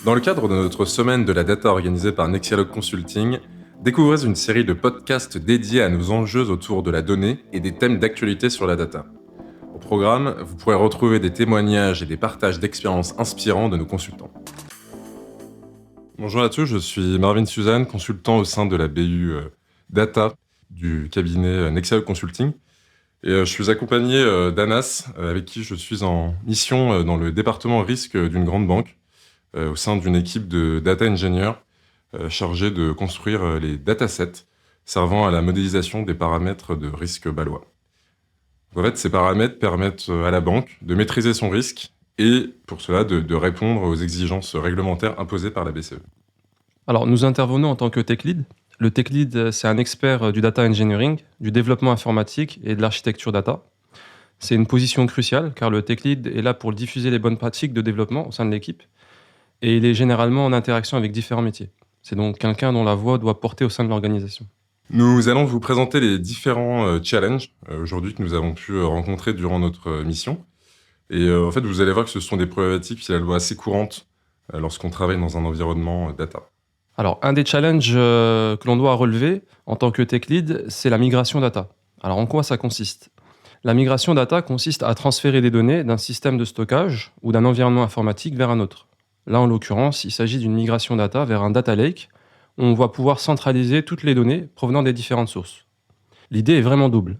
Dans le cadre de notre semaine de la data organisée par Nexialog Consulting, découvrez une série de podcasts dédiés à nos enjeux autour de la donnée et des thèmes d'actualité sur la data. Au programme, vous pourrez retrouver des témoignages et des partages d'expériences inspirants de nos consultants. Bonjour à tous, je suis Marvin Suzanne, consultant au sein de la BU Data du cabinet Nexialog Consulting. Et je suis accompagné d'Anas, avec qui je suis en mission dans le département risque d'une grande banque, au sein d'une équipe de data engineers chargée de construire les datasets servant à la modélisation des paramètres de risque balois. En fait, ces paramètres permettent à la banque de maîtriser son risque et pour cela de répondre aux exigences réglementaires imposées par la BCE. Alors, nous intervenons en tant que tech lead. Le tech lead, c'est un expert du data engineering, du développement informatique et de l'architecture data. C'est une position cruciale car le tech lead est là pour diffuser les bonnes pratiques de développement au sein de l'équipe et il est généralement en interaction avec différents métiers. C'est donc quelqu'un dont la voix doit porter au sein de l'organisation. Nous allons vous présenter les différents challenges aujourd'hui que nous avons pu rencontrer durant notre mission. Et en fait, vous allez voir que ce sont des problématiques finalement assez courantes lorsqu'on travaille dans un environnement data. Alors, un des challenges que l'on doit relever en tant que tech lead, c'est la migration data. Alors, en quoi ça consiste ? La migration data consiste à transférer des données d'un système de stockage ou d'un environnement informatique vers un autre. Là, en l'occurrence, il s'agit d'une migration data vers un data lake où on va pouvoir centraliser toutes les données provenant des différentes sources. L'idée est vraiment double.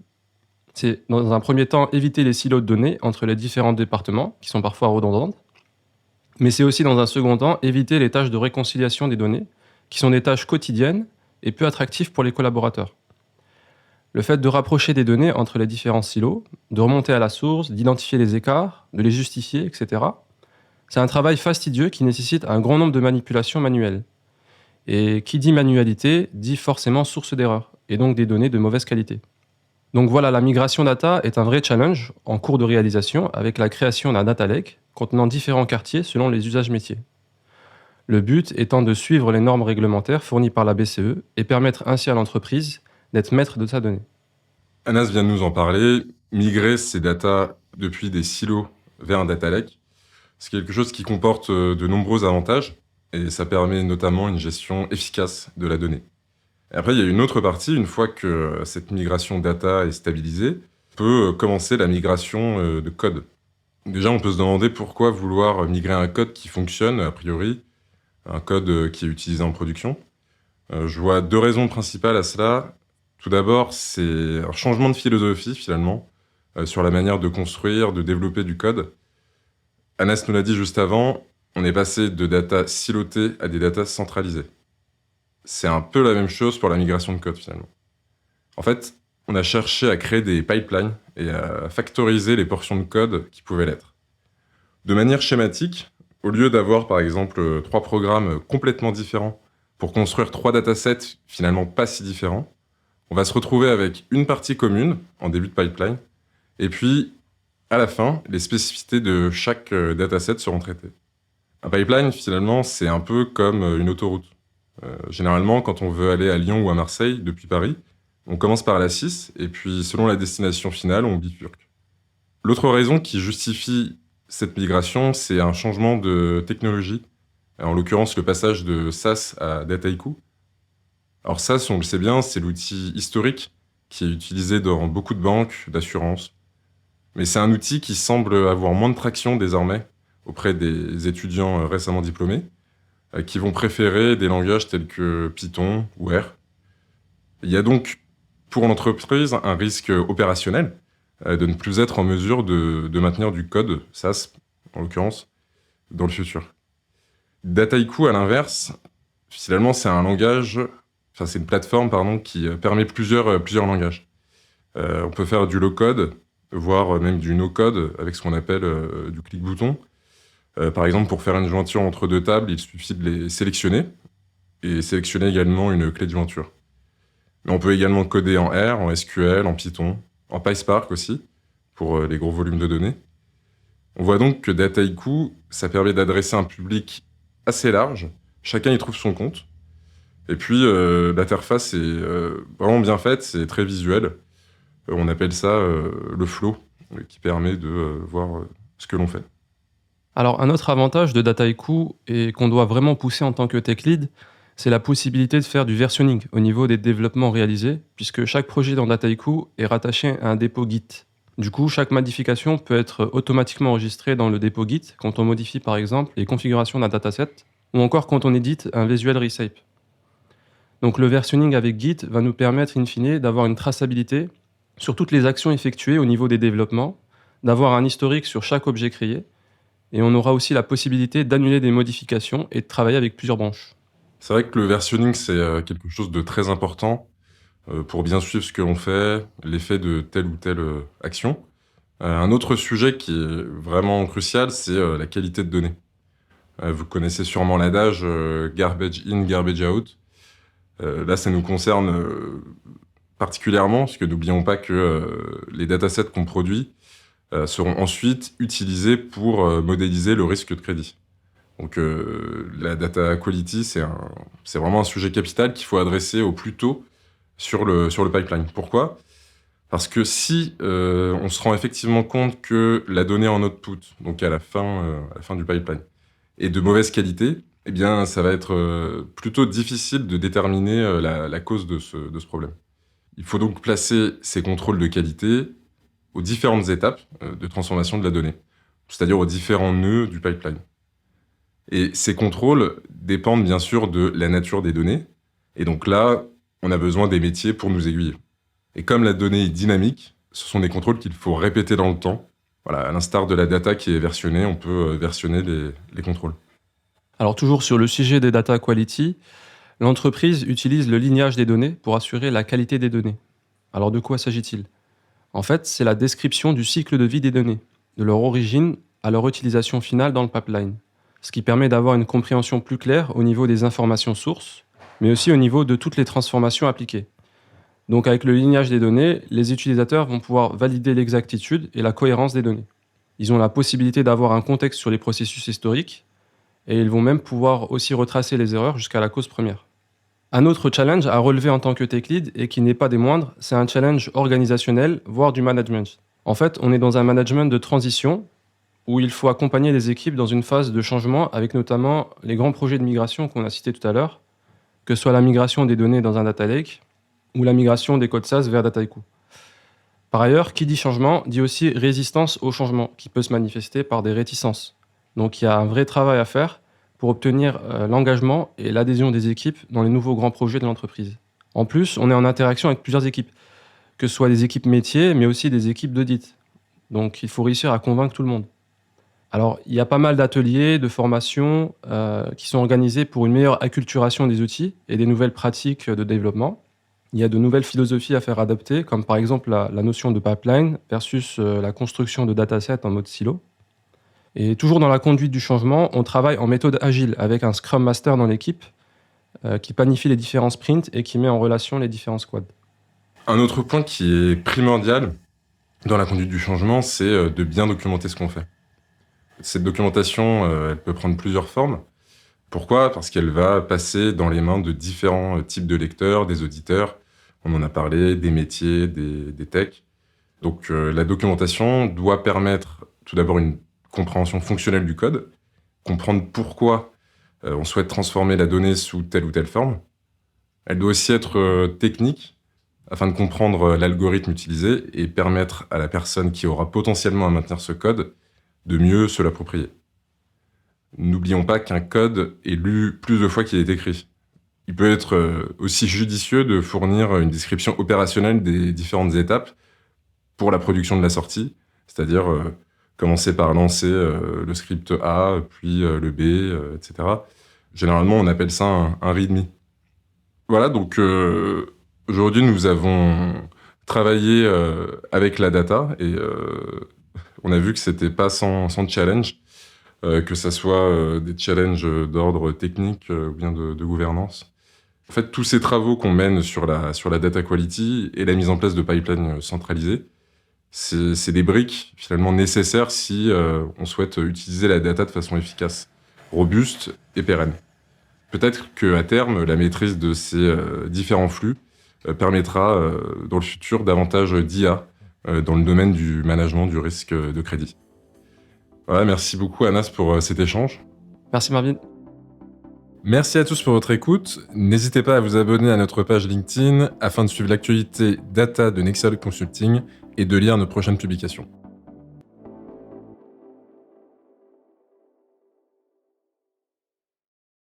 C'est, dans un premier temps, éviter les silos de données entre les différents départements, qui sont parfois redondantes, mais c'est aussi, dans un second temps, éviter les tâches de réconciliation des données, qui sont des tâches quotidiennes et peu attractives pour les collaborateurs. Le fait de rapprocher des données entre les différents silos, de remonter à la source, d'identifier les écarts, de les justifier, etc., c'est un travail fastidieux qui nécessite un grand nombre de manipulations manuelles. Et qui dit manualité dit forcément source d'erreur, et donc des données de mauvaise qualité. Donc voilà, la migration data est un vrai challenge en cours de réalisation avec la création d'un data lake contenant différents quartiers selon les usages métiers. Le but étant de suivre les normes réglementaires fournies par la BCE et permettre ainsi à l'entreprise d'être maître de sa donnée. Anas vient de nous en parler. Migrer ces data depuis des silos vers un data lake, c'est quelque chose qui comporte de nombreux avantages et ça permet notamment une gestion efficace de la donnée. Et après, il y a une autre partie, une fois que cette migration data est stabilisée, peut commencer la migration de code. Déjà, on peut se demander pourquoi vouloir migrer un code qui fonctionne, a priori, un code qui est utilisé en production. Je vois deux raisons principales à cela. Tout d'abord, c'est un changement de philosophie, finalement, sur la manière de construire, de développer du code. Anas nous l'a dit juste avant, on est passé de data silotées à des data centralisées. C'est un peu la même chose pour la migration de code, finalement. En fait, on a cherché à créer des pipelines et à factoriser les portions de code qui pouvaient l'être. De manière schématique, au lieu d'avoir, par exemple, 3 programmes complètement différents pour construire 3 datasets finalement pas si différents, on va se retrouver avec une partie commune en début de pipeline, et puis, à la fin, les spécificités de chaque dataset seront traitées. Un pipeline, finalement, c'est un peu comme une autoroute. Généralement, quand on veut aller à Lyon ou à Marseille depuis Paris, on commence par la 6, et puis selon la destination finale, on bifurque. L'autre raison qui justifie cette migration, c'est un changement de technologie, en l'occurrence le passage de SAS à Dataiku. Alors SAS, on le sait bien, c'est l'outil historique qui est utilisé dans beaucoup de banques, d'assurances. Mais c'est un outil qui semble avoir moins de traction désormais auprès des étudiants récemment diplômés, qui vont préférer des langages tels que Python ou R. Il y a donc pour l'entreprise un risque opérationnel de ne plus être en mesure de maintenir du code SAS, en l'occurrence, dans le futur. Dataiku, à l'inverse, finalement, c'est c'est une plateforme qui permet plusieurs langages. On peut faire du low-code, voire même du no-code, avec ce qu'on appelle du clic-bouton. Par exemple, pour faire une jointure entre deux tables, il suffit de les sélectionner, et sélectionner également une clé de jointure. Mais on peut également coder en R, en SQL, en Python, en PySpark aussi, pour les gros volumes de données. On voit donc que Dataiku, ça permet d'adresser un public assez large, chacun y trouve son compte. Et puis, l'interface est vraiment bien faite, c'est très visuel. On appelle ça le flow, qui permet de voir ce que l'on fait. Alors, un autre avantage de Dataiku et qu'on doit vraiment pousser en tant que tech lead, c'est la possibilité de faire du versionning au niveau des développements réalisés, puisque chaque projet dans Dataiku est rattaché à un dépôt Git. Du coup, chaque modification peut être automatiquement enregistrée dans le dépôt Git quand on modifie par exemple les configurations d'un dataset ou encore quand on édite un visual recipe. Donc le versionning avec Git va nous permettre in fine d'avoir une traçabilité sur toutes les actions effectuées au niveau des développements, d'avoir un historique sur chaque objet créé, et on aura aussi la possibilité d'annuler des modifications et de travailler avec plusieurs branches. C'est vrai que le versionning, c'est quelque chose de très important pour bien suivre ce que l'on fait, l'effet de telle ou telle action. Un autre sujet qui est vraiment crucial, c'est la qualité de données. Vous connaissez sûrement l'adage garbage in, garbage out. Là, ça nous concerne particulièrement, parce que n'oublions pas que les datasets qu'on produit seront ensuite utilisés pour modéliser le risque de crédit. Donc la data quality, c'est vraiment un sujet capital qu'il faut adresser au plus tôt sur le pipeline. Pourquoi ? Parce que si on se rend effectivement compte que la donnée en output, donc à la fin du pipeline, est de mauvaise qualité, eh bien, ça va être plutôt difficile de déterminer la cause de ce problème. Il faut donc placer ces contrôles de qualité aux différentes étapes de transformation de la donnée, c'est-à-dire aux différents nœuds du pipeline. Et ces contrôles dépendent bien sûr de la nature des données, et donc là, on a besoin des métiers pour nous aiguiller. Et comme la donnée est dynamique, ce sont des contrôles qu'il faut répéter dans le temps. Voilà, à l'instar de la data qui est versionnée, on peut versionner les contrôles. Alors toujours sur le sujet des data quality, l'entreprise utilise le lignage des données pour assurer la qualité des données. Alors de quoi s'agit-il ? En fait, c'est la description du cycle de vie des données, de leur origine à leur utilisation finale dans le pipeline, ce qui permet d'avoir une compréhension plus claire au niveau des informations sources, mais aussi au niveau de toutes les transformations appliquées. Donc avec le lignage des données, les utilisateurs vont pouvoir valider l'exactitude et la cohérence des données. Ils ont la possibilité d'avoir un contexte sur les processus historiques, et ils vont même pouvoir aussi retracer les erreurs jusqu'à la cause première. Un autre challenge à relever en tant que tech lead, et qui n'est pas des moindres, c'est un challenge organisationnel, voire du management. En fait, on est dans un management de transition, où il faut accompagner les équipes dans une phase de changement, avec notamment les grands projets de migration qu'on a cités tout à l'heure, que ce soit la migration des données dans un data lake, ou la migration des codes SAS vers Dataiku. Par ailleurs, qui dit changement, dit aussi résistance au changement, qui peut se manifester par des réticences. Donc il y a un vrai travail à faire pour obtenir l'engagement et l'adhésion des équipes dans les nouveaux grands projets de l'entreprise. En plus, on est en interaction avec plusieurs équipes, que ce soit des équipes métiers, mais aussi des équipes d'audit. Donc il faut réussir à convaincre tout le monde. Alors, il y a pas mal d'ateliers, de formations qui sont organisés pour une meilleure acculturation des outils et des nouvelles pratiques de développement. Il y a de nouvelles philosophies à faire adapter, comme par exemple la notion de pipeline versus la construction de datasets en mode silo. Et toujours dans la conduite du changement, on travaille en méthode agile avec un Scrum Master dans l'équipe qui planifie les différents sprints et qui met en relation les différents squads. Un autre point qui est primordial dans la conduite du changement, c'est de bien documenter ce qu'on fait. Cette documentation, elle peut prendre plusieurs formes. Pourquoi ? Parce qu'elle va passer dans les mains de différents types de lecteurs, des auditeurs, on en a parlé, des métiers, des techs. Donc la documentation doit permettre tout d'abord une compréhension fonctionnelle du code, comprendre pourquoi on souhaite transformer la donnée sous telle ou telle forme. Elle doit aussi être technique, afin de comprendre l'algorithme utilisé et permettre à la personne qui aura potentiellement à maintenir ce code de mieux se l'approprier. N'oublions pas qu'un code est lu plus de fois qu'il est écrit. Il peut être aussi judicieux de fournir une description opérationnelle des différentes étapes pour la production de la sortie, c'est-à-dire commencer par lancer le script A, puis le B, etc. Généralement, on appelle ça un README. Voilà, donc aujourd'hui, nous avons travaillé avec la data et on a vu que c'était pas sans challenge, que ça soit des challenges d'ordre technique ou bien de gouvernance. En fait, tous ces travaux qu'on mène sur la data quality et la mise en place de pipelines centralisés, c'est des briques finalement nécessaires si on souhaite utiliser la data de façon efficace, robuste et pérenne. Peut-être qu'à terme, la maîtrise de ces différents flux permettra dans le futur davantage d'IA dans le domaine du management du risque de crédit. Ouais, merci beaucoup Anas pour cet échange. Merci Marvin. Merci à tous pour votre écoute. N'hésitez pas à vous abonner à notre page LinkedIn afin de suivre l'actualité data de Nexal Consulting et de lire nos prochaines publications.